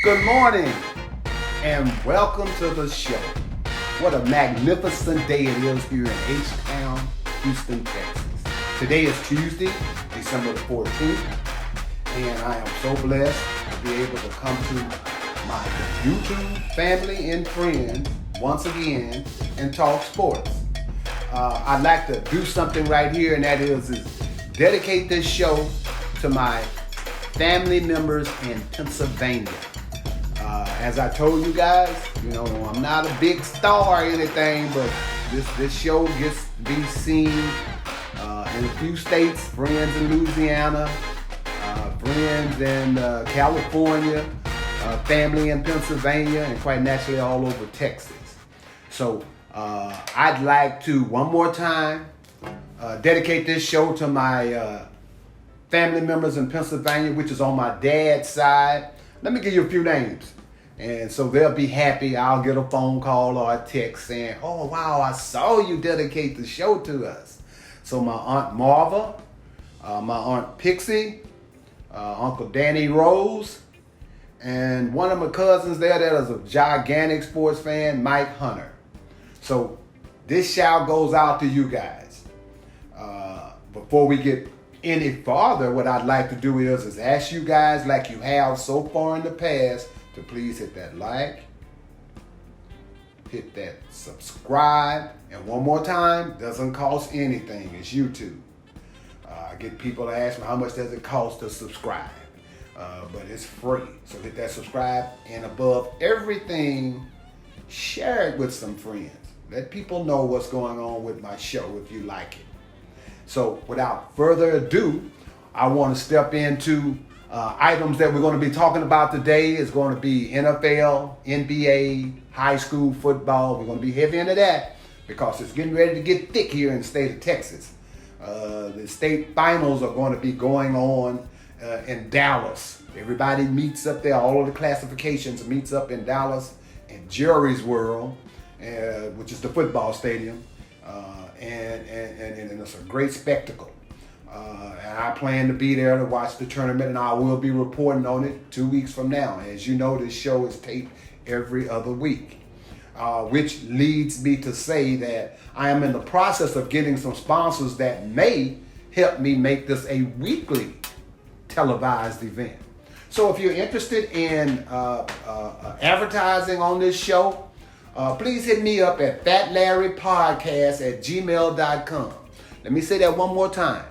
Good morning and welcome to the show. What a magnificent day it is here in H-Town, Houston, Texas. Today is Tuesday, December the 14th, and I am so blessed to be able to come to my YouTube family and friends once again and talk sports. I'd like to do something right here, and that is dedicate this show to my family members in Pennsylvania. As I told you guys, I'm not a big star or anything, but this show gets to be seen in a few states, friends in Louisiana, friends in California, family in Pennsylvania, and quite naturally all over Texas. So I'd like to, one more time, dedicate this show to my family members in Pennsylvania, which is on my dad's side. Let me give you a few names. And so they'll be happy. I'll get a phone call or a text saying, oh, wow, I saw you dedicate the show to us. So my Aunt Marva, my Aunt Pixie, Uncle Danny Rose, and one of my cousins there that is a gigantic sports fan, Mike Hunter. So this shout goes out to you guys. Before we get any farther, what I'd like to do is ask you guys, like you have so far in the past, to please hit that like, hit that subscribe, and one more time, doesn't cost anything, it's YouTube. I get people to ask me how much does it cost to subscribe, but it's free. So hit that subscribe, and above everything, share it with some friends. Let people know what's going on with my show if you like it. So without further ado, I want to step into items that we're going to be talking about today. Is going to be NFL, NBA, high school football. We're going to be heavy into that because it's getting ready to get thick here in the state of Texas. The state finals are going to be going on in Dallas. Everybody meets up there. All of the classifications meets up in Dallas in Jerry's World, which is the football stadium. And it's a great spectacle. And I plan to be there to watch the tournament, and I will be reporting on it 2 weeks from now. As you know, this show is taped every other week, which leads me to say that I am in the process of getting some sponsors that may help me make this a weekly televised event. So if you're interested in advertising on this show, please hit me up at fatlarrypodcast@gmail.com. Let me say that one more time.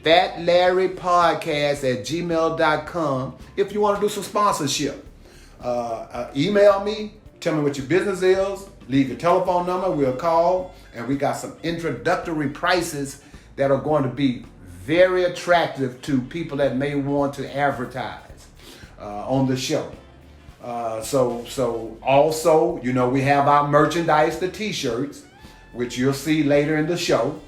fatlarrypodcast@gmail.com if you want to do some sponsorship. Email me, tell me what your business is, leave your telephone number, we'll call, and we got some introductory prices that are going to be very attractive to people that may want to advertise on the show. So also, we have our merchandise, the t-shirts, which you'll see later in the show.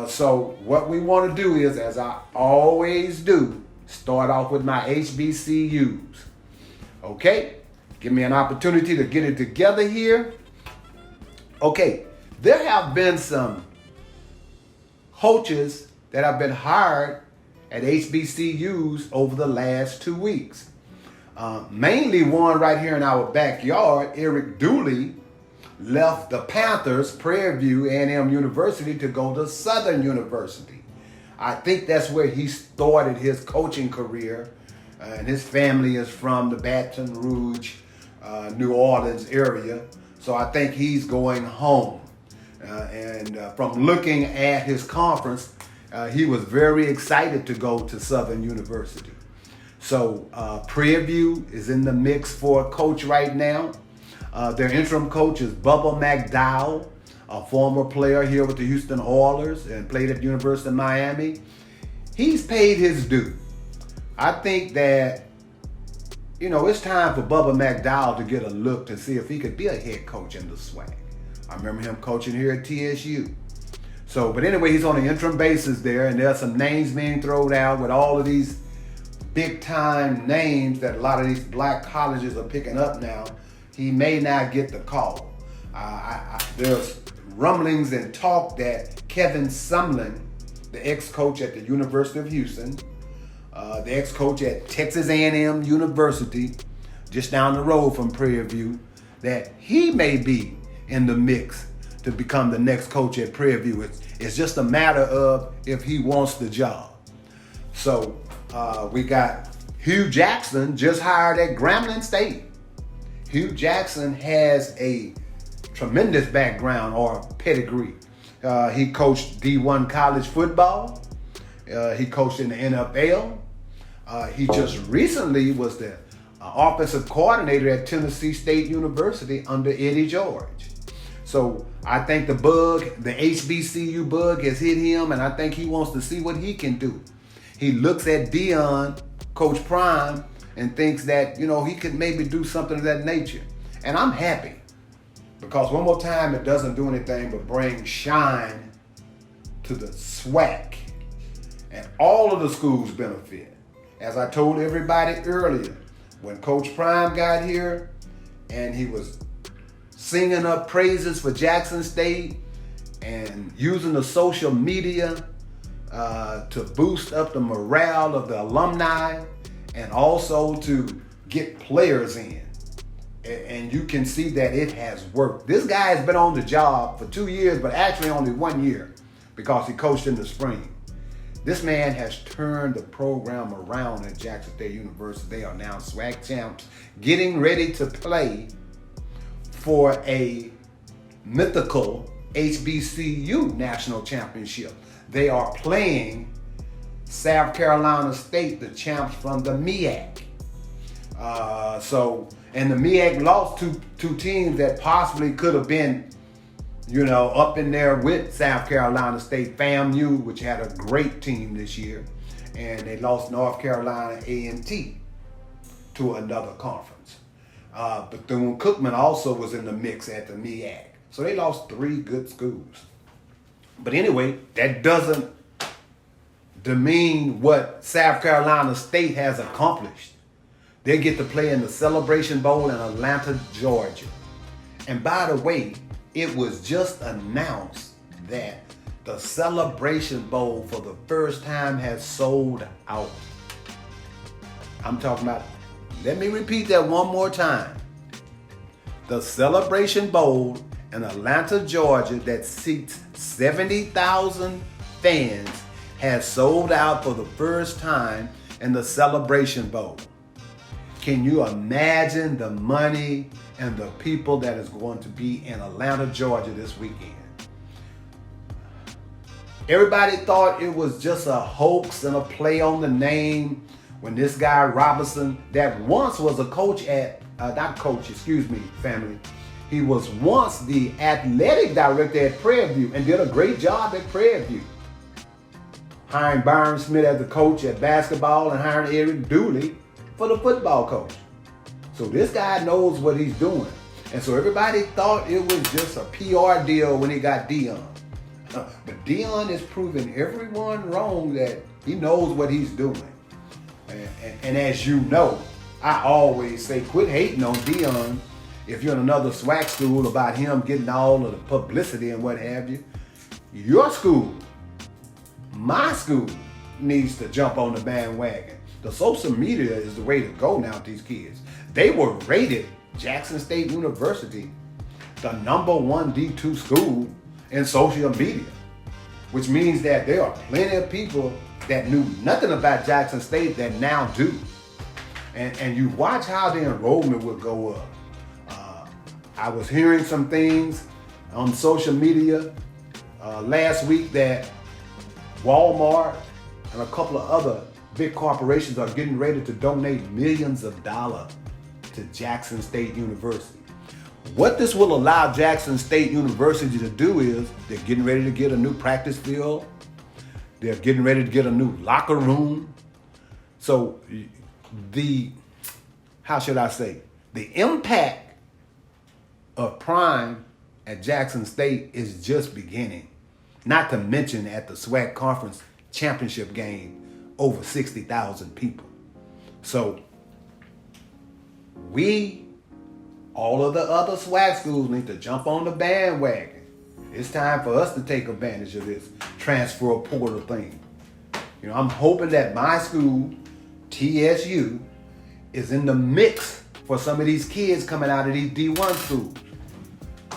So what we want to do is, as I always do, start off with my HBCUs. Okay? Give me an opportunity to get it together here. Okay, there have been some coaches that have been hired at HBCUs over the last 2 weeks. Mainly one right here in our backyard, Eric Dooley, left the Panthers, Prairie View A&M University, to go to Southern University. I think that's where he started his coaching career, and his family is from the Baton Rouge, New Orleans area, so I think he's going home. And from looking at his conference, he was very excited to go to Southern University. So Prairie View is in the mix for a coach right now. Their interim coach is Bubba McDowell, a former player here with the Houston Oilers and played at the University of Miami. He's paid his due. I think that, it's time for Bubba McDowell to get a look to see if he could be a head coach in the SWAC. I remember him coaching here at TSU. So, but anyway, he's on an interim basis there, and there's some names being thrown out with all of these big time names that a lot of these black colleges are picking up now. He may not get the call. There's rumblings and talk that Kevin Sumlin, the ex-coach at the University of Houston, the ex-coach at Texas A&M University, just down the road from Prairie View, that he may be in the mix to become the next coach at Prairie View. It's just a matter of if he wants the job. So we got Hugh Jackson just hired at Grambling State. Hugh Jackson has a tremendous background or pedigree. He coached D1 college football. He coached in the NFL. He just recently was the offensive coordinator at Tennessee State University under Eddie George. So I think the HBCU bug has hit him, and I think he wants to see what he can do. He looks at Deion, Coach Prime, and thinks that, he could maybe do something of that nature. And I'm happy, because one more time, it doesn't do anything but bring shine to the SWAC. And all of the schools benefit. As I told everybody earlier, when Coach Prime got here and he was singing up praises for Jackson State and using the social media to boost up the morale of the alumni and also to get players in. And you can see that it has worked. This guy has been on the job for 2 years, but actually only 1 year because he coached in the spring. This man has turned the program around at Jackson State University. They are now SWAC champs, getting ready to play for a mythical HBCU national championship. They are playing South Carolina State, the champs from the MEAC. And the MEAC lost two teams that possibly could have been, up in there with South Carolina State. FAMU, which had a great team this year, and they lost North Carolina A&T to another conference. Bethune-Cookman also was in the mix at the MEAC. So they lost 3 good schools. But anyway, that doesn't demean what South Carolina State has accomplished. They get to play in the Celebration Bowl in Atlanta, Georgia. And by the way, it was just announced that the Celebration Bowl for the first time has sold out. I'm talking about, let me repeat that one more time. The Celebration Bowl in Atlanta, Georgia, that seats 70,000 fans, has sold out for the first time in the Celebration Bowl. Can you imagine the money and the people that is going to be in Atlanta, Georgia this weekend? Everybody thought it was just a hoax and a play on the name when this guy Robinson, that once was a coach at, family. He was once the athletic director at Prairie View and did a great job at Prairie View. Hiring Byron Smith as the coach at basketball and hiring Eric Dooley for the football coach. So this guy knows what he's doing. And so everybody thought it was just a PR deal when he got Deion. But Deion is proving everyone wrong that he knows what he's doing. And as you know, I always say, quit hating on Deion if you're in another SWAC school about him getting all of the publicity and what have you. Your school, my school, needs to jump on the bandwagon. The social media is the way to go now with these kids. They were rated, Jackson State University, the #1 D2 school in social media, which means that there are plenty of people that knew nothing about Jackson State that now do. And you watch how the enrollment will go up. I was hearing some things on social media last week that Walmart and a couple of other big corporations are getting ready to donate millions of dollars to Jackson State University. What this will allow Jackson State University to do is they're getting ready to get a new practice field. They're getting ready to get a new locker room. So the impact of Prime at Jackson State is just beginning. Not to mention at the SWAC Conference Championship game, over 60,000 people. So all of the other SWAC schools need to jump on the bandwagon. It's time for us to take advantage of this transfer portal thing. I'm hoping that my school, TSU, is in the mix for some of these kids coming out of these D1 schools.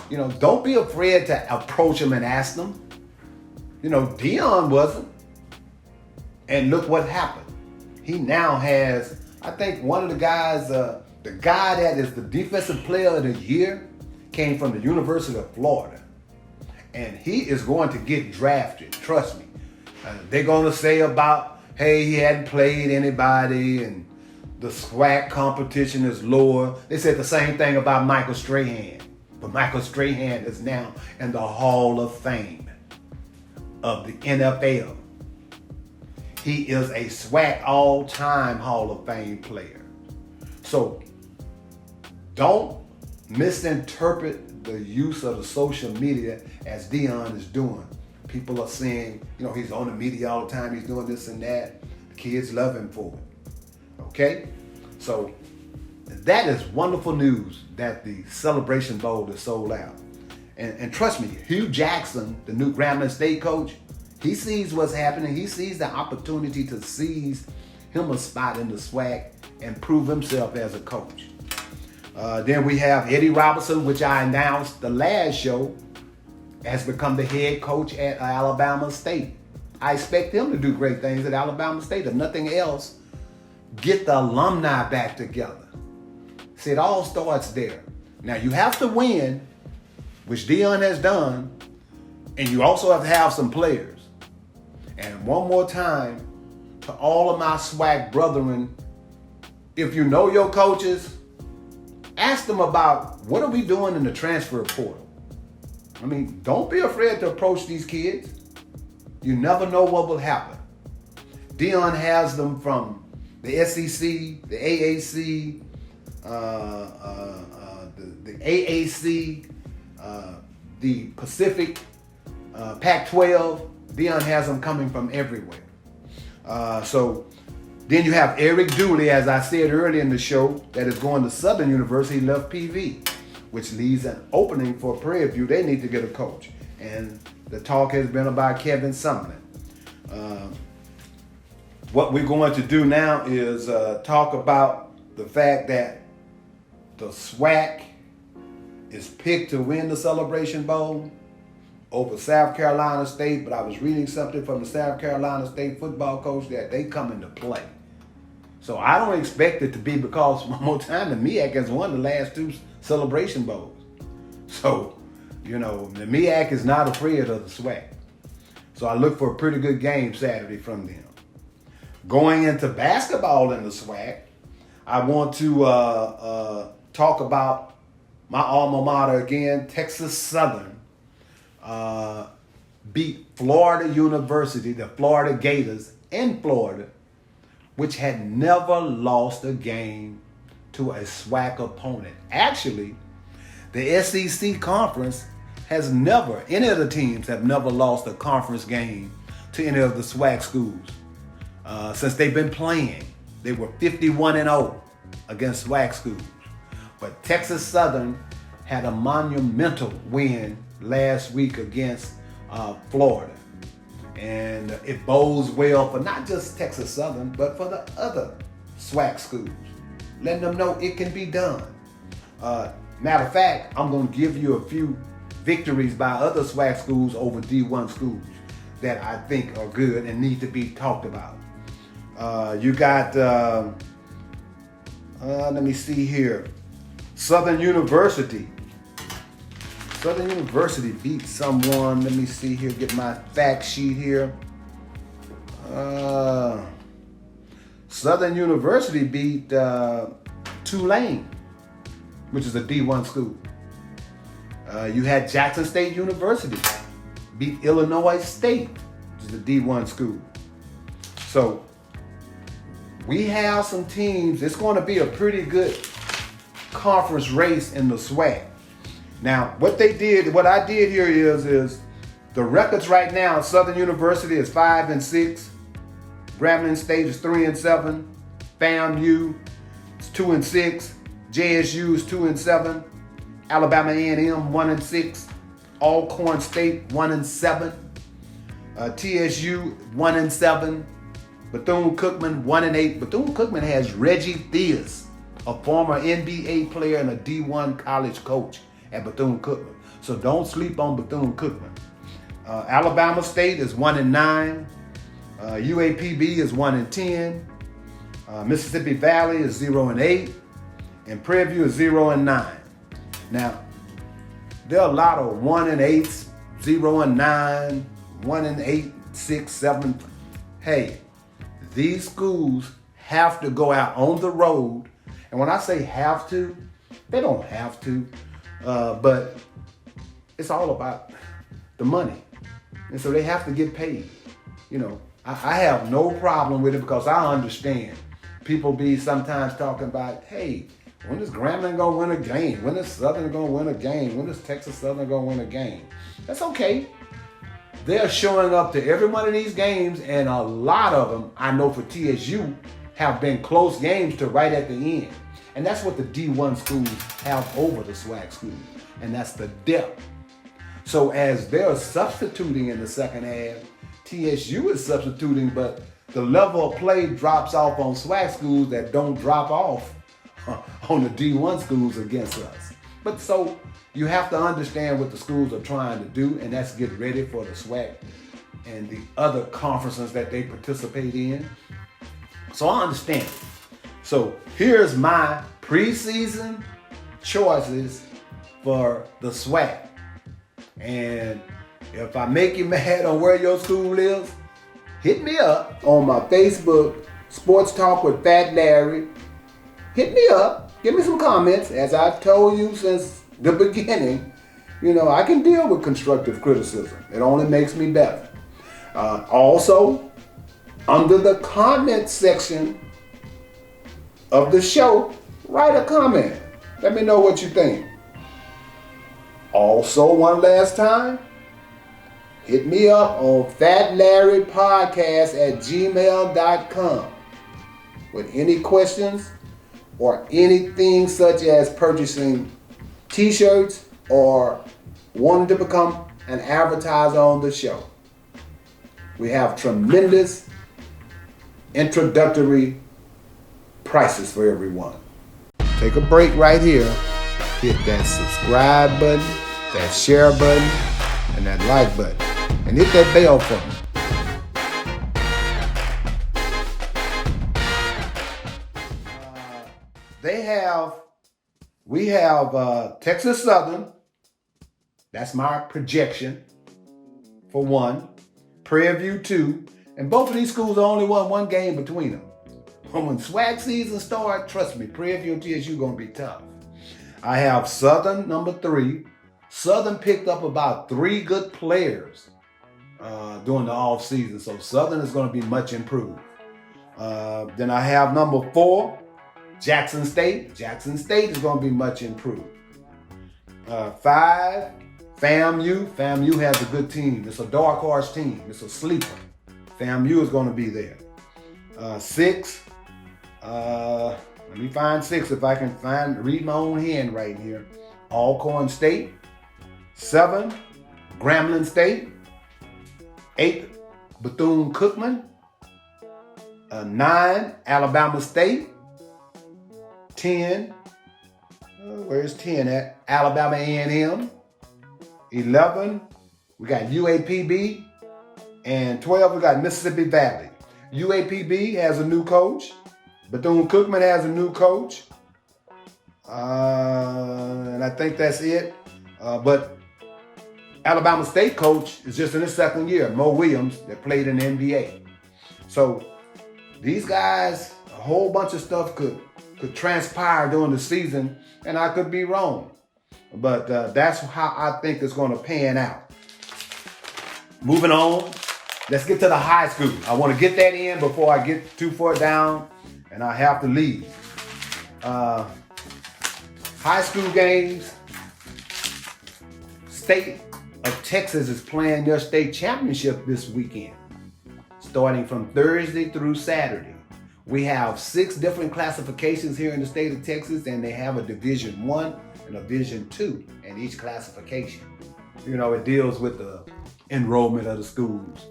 You know, don't be afraid to approach them and ask them. You know, Dion wasn't. And look what happened. He now has, I think one of the guys, the guy that is the defensive player of the year came from the University of Florida. And he is going to get drafted, trust me. They're going to say about, hey, he hadn't played anybody and the SWAC competition is lower. They said the same thing about Michael Strahan. But Michael Strahan is now in the Hall of Fame of the NFL. He is a SWAC all-time Hall of Fame player. So don't misinterpret the use of the social media as Dion is doing. People are saying, you know, he's on the media all the time, he's doing this and that. The kids love him for it. Okay? So that is wonderful news that the Celebration Bowl is sold out. And trust me, Hugh Jackson, the new Grambling State coach, he sees what's happening. He sees the opportunity to seize him a spot in the SWAC and prove himself as a coach. Then we have Eddie Robertson, which I announced the last show, has become the head coach at Alabama State. I expect him to do great things at Alabama State. If nothing else, get the alumni back together. See, it all starts there. Now, you have to win, which Dion has done, and you also have to have some players. And one more time, to all of my SWAC brethren, if you know your coaches, ask them about what are we doing in the transfer portal. I mean, don't be afraid to approach these kids. You never know what will happen. Dion has them from the SEC, the AAC, the AAC, the Pacific, Pac-12. Dion has them coming from everywhere. So then you have Eric Dooley, as I said earlier in the show, that is going to Southern University, left PV, which leaves an opening for Prairie View. They need to get a coach. And the talk has been about Kevin Sumlin. What we're going to do now is talk about the fact that the SWAC is picked to win the Celebration Bowl over South Carolina State, but I was reading something from the South Carolina State football coach that they come into play. So I don't expect it to be because, one more time, the MEAC has won the last two Celebration Bowls. So, you know, the MEAC is not afraid of the SWAC. So I look for a pretty good game Saturday from them. Going into basketball in the SWAC, I want to talk about my alma mater again, Texas Southern. Beat Florida University, the Florida Gators in Florida, which had never lost a game to a SWAC opponent. Actually, the SEC conference has never, any of the teams have never lost a conference game to any of the SWAC schools. Since they've been playing, they were 51-0 against SWAC schools. But Texas Southern had a monumental win last week against Florida. And it bodes well for not just Texas Southern, but for the other SWAC schools, letting them know it can be done. Matter of fact, I'm going to give you a few victories by other SWAC schools over D1 schools that I think are good and need to be talked about. You got, let me see here, Southern University. Southern University beat someone. Let me see here, get my fact sheet here. Southern University beat Tulane, which is a D1 school. You had Jackson State University beat Illinois State, which is a D1 school. So we have some teams. It's going to be a pretty good conference race in the SWAC. Now, what I did here is the records right now. Southern University is 5-6. Grambling State is 3-7. FAMU is 2-6. JSU is 2-7. Alabama A&M 1-6. Alcorn State 1-7. TSU 1-7. Bethune-Cookman 1-8. Bethune-Cookman has Reggie Theus a former NBA player and a D1 college coach at Bethune-Cookman. So don't sleep on Bethune-Cookman. Alabama State is 1-9. UAPB is 1-10. Mississippi Valley is 0-8. And Prairie View is 0-9. Now, there are a lot of 1-8s, 0-9, 1-8, 6, 7. Hey, these schools have to go out on the road. And when I say have to, they don't have to. But it's all about the money. And so they have to get paid. You know, I have no problem with it because I understand. People be sometimes talking about, hey, when is Grambling gonna win a game? When is Southern gonna win a game? When is Texas Southern gonna win a game? That's okay. They're showing up to every one of these games, and a lot of them, I know for TSU, have been close games to right at the end. And that's what the D1 schools have over the SWAC schools, and that's the depth. So as they're substituting in the second half, TSU is substituting, but the level of play drops off on SWAC schools that don't drop off on the D1 schools against us. But so you have to understand what the schools are trying to do, and that's get ready for the SWAC and the other conferences that they participate in. So I understand. So here's my preseason choices for the SWAC. And if I make you mad on where your school is, hit me up on my Facebook, Sports Talk with Fat Larry. Hit me up. Give me some comments. As I've told you since the beginning, you know, I can deal with constructive criticism. It only makes me better. Also, under the comment section of the show, write a comment. Let me know what you think. Also, one last time, hit me up on fatlarrypodcast@gmail.com with any questions or anything such as purchasing t-shirts or wanting to become an advertiser on the show. We have tremendous introductory prices for everyone. Take a break right here. Hit that subscribe button, that share button, and that like button. And hit that bell for me. We have Texas Southern. That's my projection for 1. Prairie View 2. And both of these schools only won 1 game between them. When SWAC season starts, trust me, Prairie View and TSU going to be tough. I have Southern number 3. Southern picked up about 3 good players during the off season, so Southern is going to be much improved. Then I have number 4, Jackson State. Jackson State is going to be much improved. 5, FAMU. FAMU has a good team. It's a dark horse team. It's a sleeper. FAMU is going to be there. 6. Let me find 6 if I can read my own handwriting here. Alcorn State. 7, Grambling State. 8, Bethune-Cookman. 9, Alabama State. 10, where's 10 at? Alabama A&M. 11, we got UAPB. And 12, we got Mississippi Valley. UAPB has a new coach. Bethune-Cookman has a new coach. And I think that's it. But Alabama State coach is just in his second year, Mo Williams, that played in the NBA. So these guys, a whole bunch of stuff could transpire during the season, and I could be wrong. But that's how I think it's going to pan out. Moving on, let's get to the high school. I want to get that in before I get too far down and I have to leave. High school games. State of Texas is playing their state championship this weekend, starting from Thursday through Saturday. We have 6 different classifications here in the state of Texas, and they have a Division 1 and a Division 2 in each classification. You know, it deals with the enrollment of the schools.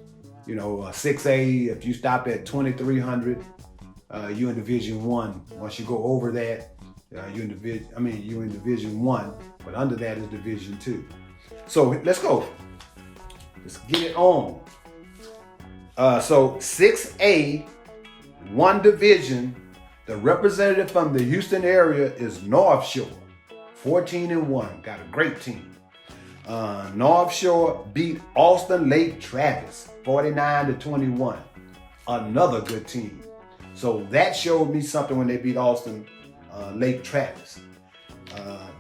You know, 6A, if you stop at 2,300, you're in Division 1. Once you go over that, You're in Division 1, but under that is Division 2. So let's go. Let's get it on. So 6A, one division, the representative from the Houston area is North Shore, 14-1, got a great team. North Shore beat Austin Lake Travis, 49-21, another good team. So that showed me something when they beat Austin Lake Travis.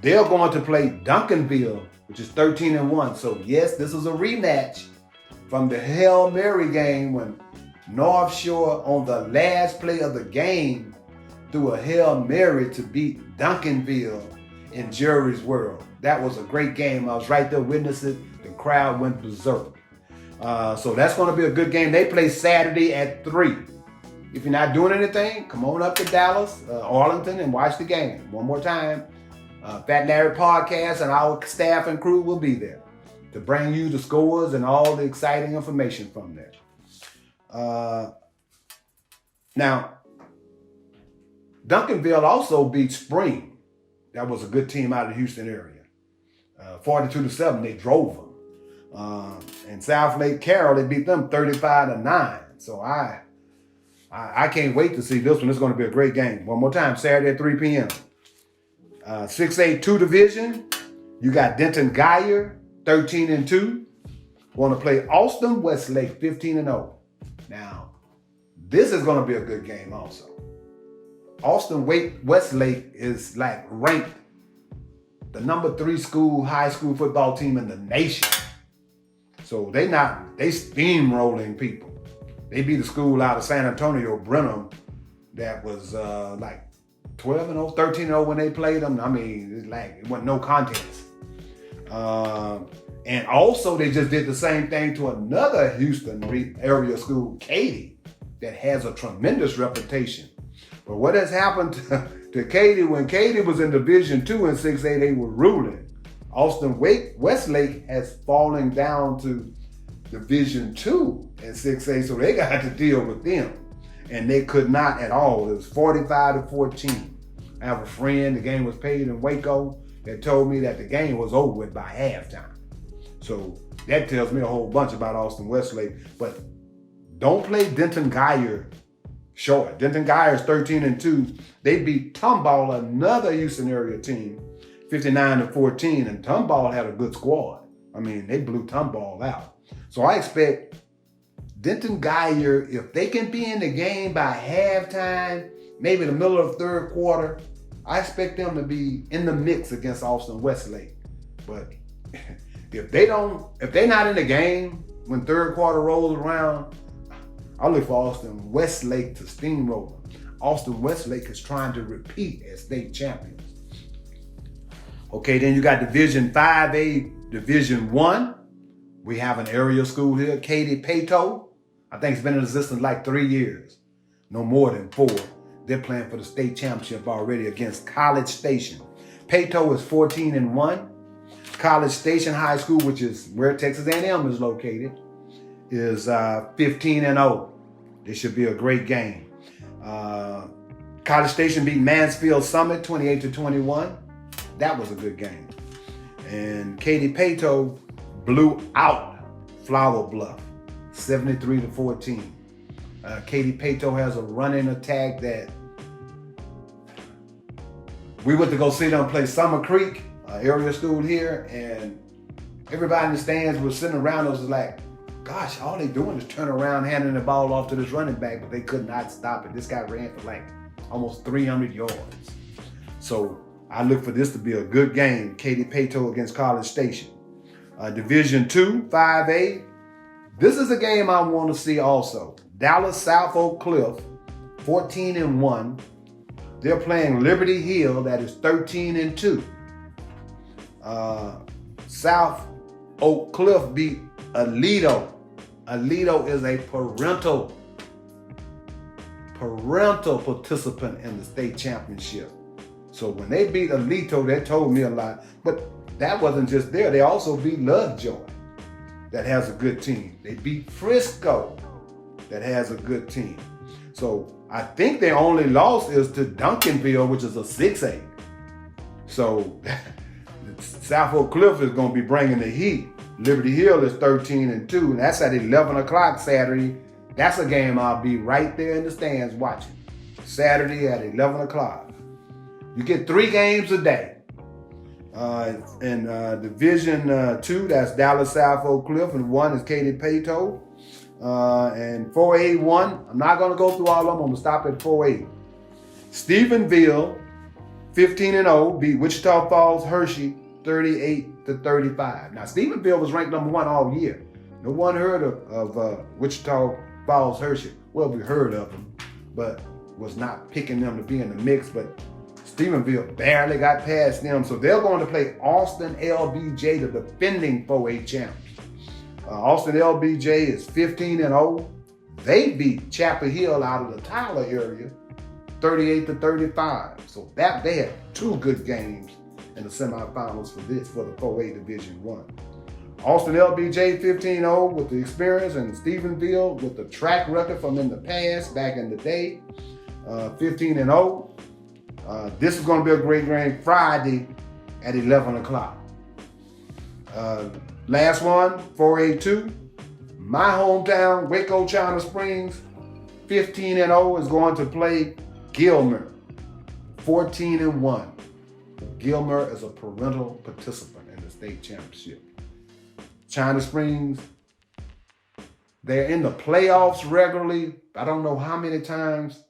They're going to play Duncanville, which is 13-1. So yes, this is a rematch from the Hail Mary game when North Shore on the last play of the game threw a Hail Mary to beat Duncanville in Jerry's World. That was a great game. I was right there witnessing it. The crowd went berserk. So that's going to be a good game. They play Saturday at 3. If you're not doing anything, come on up to Dallas, Arlington, and watch the game. One more time, Fat Larry Podcast and our staff and crew will be there to bring you the scores and all the exciting information from there. Now, Duncanville also beat Spring. That was a good team out of the Houston area. 42-7, they drove them. And South Lake Carroll, they beat them 35-9. So I can't wait to see this one. It's going to be a great game. One more time, Saturday at 3 p.m. 6A 2 division, you got Denton Geyer, 13-2. Want to play Austin Westlake, 15-0. Now, this is going to be a good game also. Austin Westlake is like ranked the number 3 high school football team in the nation. So they steamrolling people. They beat a school out of San Antonio, Brenham, that was like 12-0, 13-0 when they played them. I mean, it wasn't no contest. And also they just did the same thing to another Houston area school, Katy, that has a tremendous reputation. But what has happened to Katy, when Katy was in Division 2 and 6A, they were ruling. Austin Westlake has fallen down to Division 2 and 6A, so they got to deal with them. And they could not at all. It was 45-14. I have a friend, the game was played in Waco, that told me that the game was over with by halftime. So that tells me a whole bunch about Austin Westlake. But don't play Denton Geyer short. Denton Geyer is 13-2. They beat Tomball, another Houston area team, 59-14. And Tomball had a good squad. I mean, they blew Tomball out. So I expect Denton Geyer, if they can be in the game by halftime, maybe the middle of the third quarter, I expect them to be in the mix against Austin Westlake. But if they're not in the game when third quarter rolls around, I look for Austin Westlake to steamroll them. Austin Westlake is trying to repeat as state champions. Okay, then you got Division 5A, Division 1. We have an area school here, Katy Pato. I think it's been in existence like 3 years, no more than 4. They're playing for the state championship already against College Station. Pato is 14-1. College Station High School, which is where Texas A&M is located, is 15-0. This should be a great game. College Station beat Mansfield Summit 28-21. That was a good game. And Katy Pato blew out Flower Bluff 73-14. Katy Pato has a running attack that we went to go see them play Summer Creek, area school here, and everybody in the stands was sitting around us was like, gosh, all they doing is turn around, handing the ball off to this running back, but they could not stop it. This guy ran for like almost 300 yards. So I look for this to be a good game, Katy Pato against College Station. Division 2, 5A. This is a game I want to see also. Dallas South Oak Cliff, 14-1. They're playing Liberty Hill, that is 13-2. South Oak Cliff beat Aledo. Aledo is a parental participant in the state championship. So when they beat Aledo, that told me a lot. But that wasn't just there. They also beat Lovejoy, that has a good team. They beat Frisco, that has a good team. So I think their only loss is to Duncanville, which is a 6A. So South Oak Cliff is going to be bringing the heat. Liberty Hill is 13-2, and that's at 11 o'clock Saturday. That's a game I'll be right there in the stands watching. Saturday at 11 o'clock. You get 3 games a day. In Division 2, that's Dallas South Oak Cliff, and 1 is Katy Pato. And 4A1, I'm not going to go through all of them. I'm going to stop at 4A. Stephenville, 15-0, beat Wichita Falls Hershey 38-35. Now, Stephenville was ranked number 1 all year. No one heard of Wichita Falls Hershey. Well, we heard of them, but was not picking them to be in the mix. But Stephenville barely got past them. So they're going to play Austin LBJ, the defending 4A champs. Austin LBJ is 15-0. They beat Chapel Hill out of the Tyler area 38-35. So that they had 2 good games in the semifinals for the 4A Division 1. Austin LBJ 15-0 with the experience, and Stephenville with the track record from in the past, back in the day, 15-0. This is going to be a great game Friday at 11 o'clock. Last one, 4A2. My hometown, Waco, China Springs, 15-0 is going to play Gilmer, 14-1. Gilmer is a parental participant in the state championship. China Springs, they're in the playoffs regularly. I don't know how many times,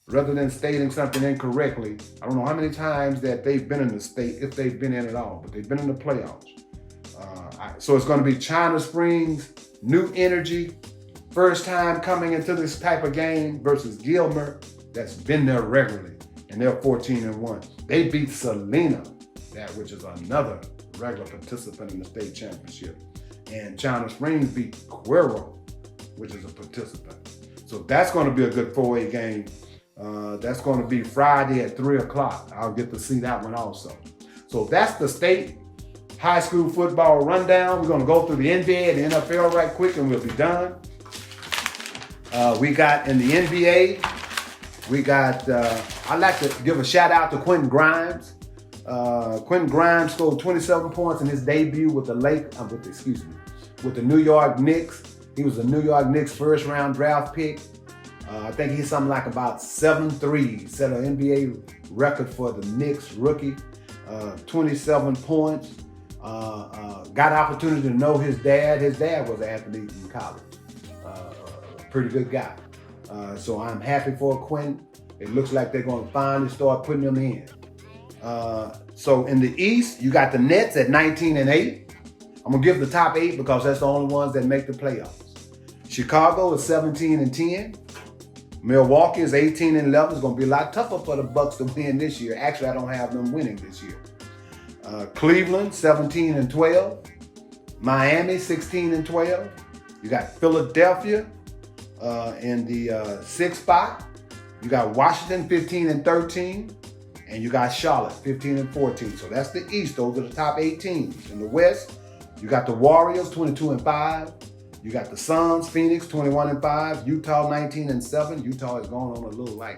rather than stating something incorrectly, I don't know how many times that they've been in the state, if they've been in at all, but they've been in the playoffs. So it's going to be China Springs, new energy, first time coming into this type of game versus Gilmer that's been there regularly, and they're 14-1. They beat Salina, which is another regular participant in the state championship. And China Springs beat Cuero, which is a participant. So that's going to be a good 4A game. That's going to be Friday at 3 o'clock. I'll get to see that one also. So that's the state high school football rundown. We're going to go through the NBA and the NFL right quick, and we'll be done. We got in the NBA, I'd like to give a shout out to Quentin Grimes. Quentin Grimes scored 27 points in his debut with the New York Knicks. He was a New York Knicks first round draft pick. I think he's something like about 7 threes, set an NBA record for the Knicks rookie. 27 points. Got opportunity to know his dad. His dad was an athlete in college. Pretty good guy. So I'm happy for Quentin. It looks like they're going to finally start putting him in. So in the East, you got the Nets at 19-8. I'm going to give the top 8 because that's the only ones that make the playoffs. Chicago is 17-10. Milwaukee is 18-11. It's going to be a lot tougher for the Bucks to win this year. Actually, I don't have them winning this year. Cleveland, 17-12. Miami, 16-12. You got Philadelphia in the 6th spot. You got Washington, 15-13. And you got Charlotte, 15-14. So that's the East. Those are the top 8 teams. In the West, you got the Warriors, 22-5. You got the Suns, Phoenix, 21-5. Utah, 19-7. Utah is going on a little, I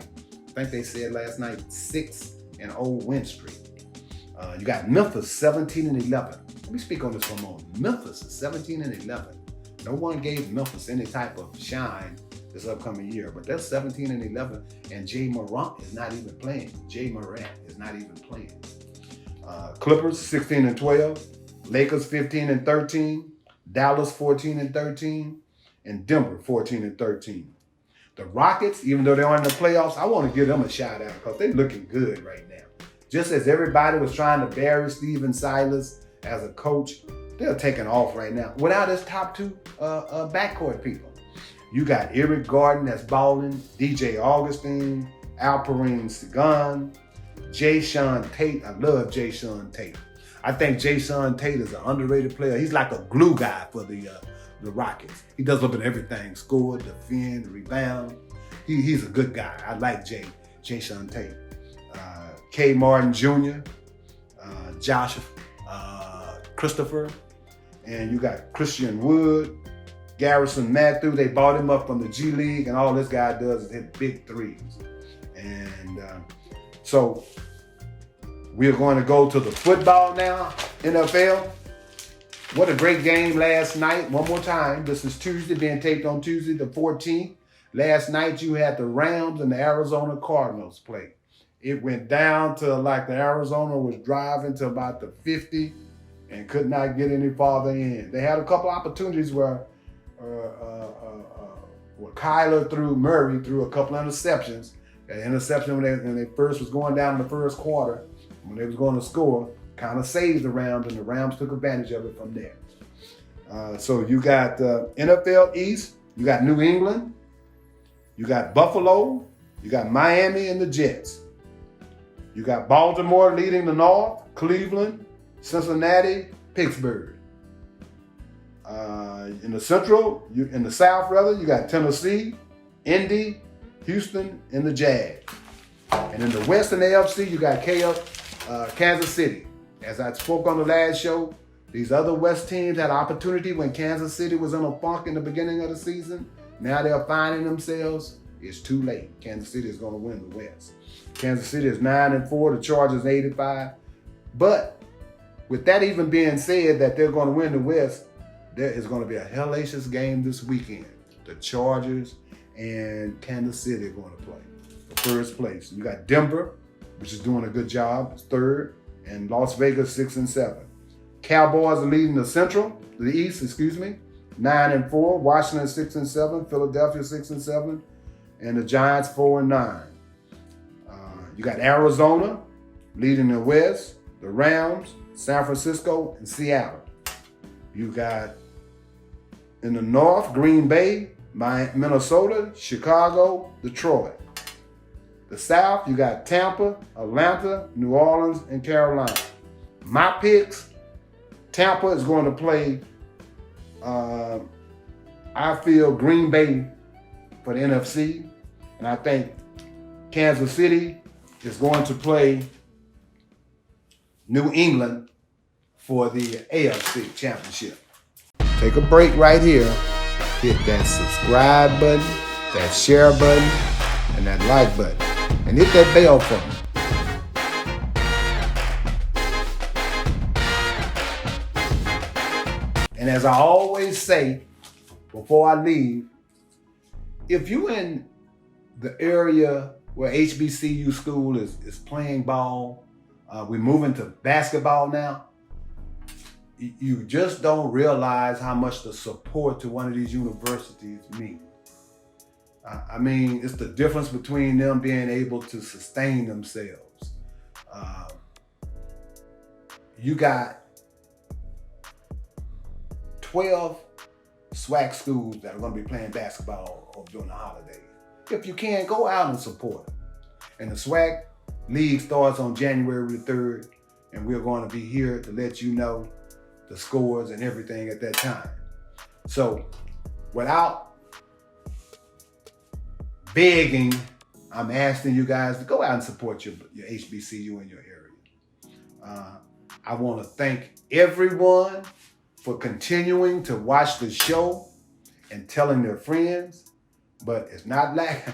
think they said last night, 6-0 win streak. You got Memphis, 17-11. Let me speak on this for a moment. Memphis is 17-11. No one gave Memphis any type of shine this upcoming year, but they're 17-11, and Jay Morant is not even playing. Clippers 16-12, Lakers 15-13, Dallas 14-13, and Denver 14-13. The Rockets, even though they're in the playoffs, I want to give them a shout out because they're looking good right now. Just as everybody was trying to bury Steven Silas as a coach, they're taking off right now without his top 2 backcourt people. You got Eric Gordon that's balling, DJ Augustine, Alperen Sengun, Jason Tate. I love Jason Tate. I think Jason Tate is an underrated player. He's like a glue guy for the Rockets. He does a little bit of everything: score, defend, rebound. He's a good guy. I like Jason Tate. K. Martin Jr., Josh Christopher, and you got Christian Wood, Garrison Matthew. They bought him up from the G League, and all this guy does is hit big threes. And so We're going to go to the football now, NFL. What a great game last night. One more time. This is Tuesday, being taped on Tuesday the 14th. Last night you had the Rams and the Arizona Cardinals play. It went down to like the Arizona was driving to about the 50 and could not get any farther in. They had a couple opportunities where Kyler threw Murray threw a couple interceptions. An interception when they first was going down in the first quarter, when they was going to score, kind of saved the Rams, and the Rams took advantage of it from there. So you got NFL East, you got New England, you got Buffalo, you got Miami and the Jets. You got Baltimore leading the North, Cleveland, Cincinnati, Pittsburgh. In the South, you got Tennessee, Indy, Houston, and the Jags. And in the West and AFC, you got Kansas City. As I spoke on the last show, these other West teams had opportunity when Kansas City was in a funk in the beginning of the season. Now they're finding themselves. It's too late. Kansas City is going to win the West. Kansas City is 9-4. The Chargers 85. But with that even being said, that they're going to win the West, there is going to be a hellacious game this weekend. The Chargers and Kansas City are going to play for first place. You got Denver, which is doing a good job, it's third, and Las Vegas 6-7. Cowboys are leading the East, 9-4. Washington 6-7. Philadelphia 6-7, and the Giants 4-9. You got Arizona leading the West, the Rams, San Francisco, and Seattle. You got in the North, Green Bay, Minnesota, Chicago, Detroit. The South, you got Tampa, Atlanta, New Orleans, and Carolina. My picks, Tampa is going to play, I feel, Green Bay for the NFC. And I think Kansas City is going to play New England for the AFC Championship. Take a break right here. Hit that subscribe button, that share button, and that like button. And hit that bell for me. And as I always say before I leave, if you in the area where HBCU school is playing ball, we're moving to basketball now, you just don't realize how much the support to one of these universities means. I mean, it's the difference between them being able to sustain themselves. You got 12 SWAC schools that are going to be playing basketball during the holidays. If you can, go out and support them. And the SWAC League starts on January the 3rd, and we're going to be here to let you know the scores and everything at that time. So, without begging, I'm asking you guys to go out and support your HBCU in your area. I want to thank everyone for continuing to watch the show and telling their friends, but it's not like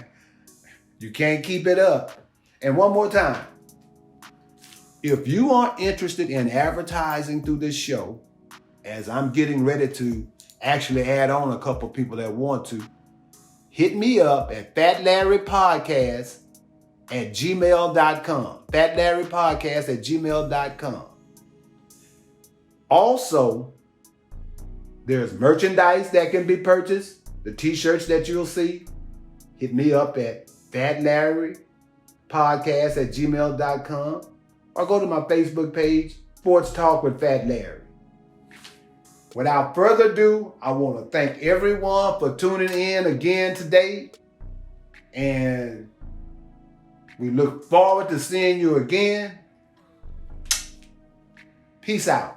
you can't keep it up. And one more time, if you are interested in advertising through this show, as I'm getting ready to actually add on a couple people that want to, hit me up at fatlarrypodcast@gmail.com. fatlarrypodcast@gmail.com. Also, there's merchandise that can be purchased. The t-shirts that you'll see, hit me up at fatlarrypodcast@gmail.com, or go to my Facebook page, Sports Talk with Fat Larry. Without further ado, I want to thank everyone for tuning in again today. And we look forward to seeing you again. Peace out.